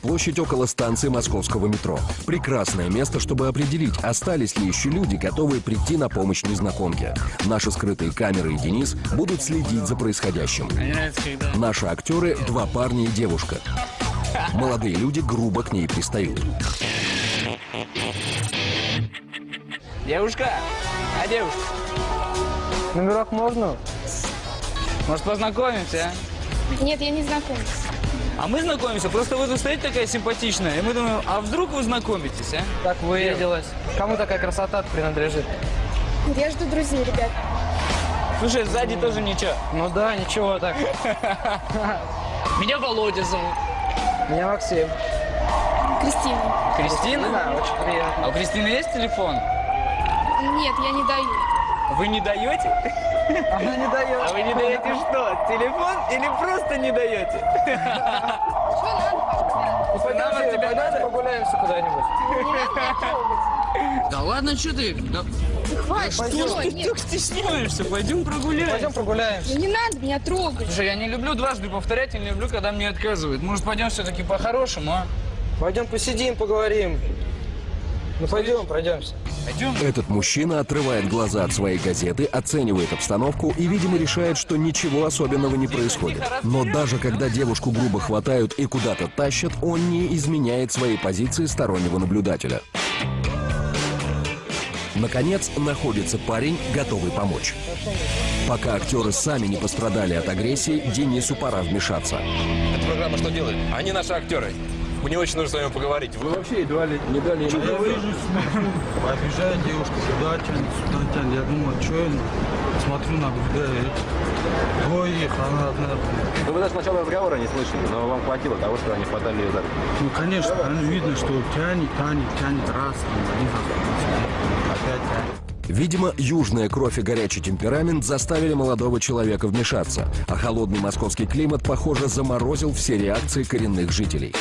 площадь около станции московского метро. Прекрасное место, чтобы определить, остались ли еще люди, готовые прийти на помощь незнакомке. Наши скрытые камеры и Денис будут следить за происходящим. Наши актеры – два парня и девушка. Молодые люди грубо к ней пристают. Девушка? А девушка? Номерок можно? Может, познакомимся, а? Нет, я не знакомлюсь. А мы знакомимся, просто вы тут стоите такая симпатичная, и мы думаем, а вдруг вы знакомитесь, а? Так выделась. Кому такая красота принадлежит? Я жду друзей, ребят. Слушай, сзади тоже ничего. Ну да, ничего так. Меня Володя зовут. Меня Максим. Кристина. Кристина? Да, очень приятно. А у Кристины есть телефон? Нет, я не даю. Вы не даете? Она не дает. А вы не даете что? Телефон или просто не даете? Что надо? Пойдем от тебя надо? Прогуляемся куда-нибудь. Не надо меня трогать. Да ладно, что ты? Да, Хватит, что стой, ты нет. так стесняешься? Пойдем прогуляемся. Пойдем прогуляемся. Ну не надо меня трогать. Слушай, я не люблю дважды повторять и не люблю, когда мне отказывают. Может, пойдем все-таки по-хорошему, а? Пойдем посидим, поговорим. Ну пойдем, пройдемся. Пойдем. Этот мужчина отрывает глаза от своей газеты, оценивает обстановку и, видимо, решает, что ничего особенного не происходит. Но даже когда девушку грубо хватают и куда-то тащат, он не изменяет своей позиции стороннего наблюдателя. Наконец, находится парень, готовый помочь. Пока актеры сами не пострадали от агрессии, Денису пора вмешаться. Эта программа что делает? Они наши актеры. Мне очень нужно с вами поговорить. Вы вообще едва ли не дали... Я вижу, смотрю, обижает девушка, сюда тянет. Я думаю, что я смотрю, наблюдаю. Двое их, она одна. Ну, вы даже начала разговора не слышали, но вам хватило того, что они хватали ее за руку. Ну, конечно, видно, что тянет, раз, один раз, опять тянет. Видимо, южная кровь и горячий темперамент заставили молодого человека вмешаться, а холодный московский климат, похоже, заморозил все реакции коренных жителей.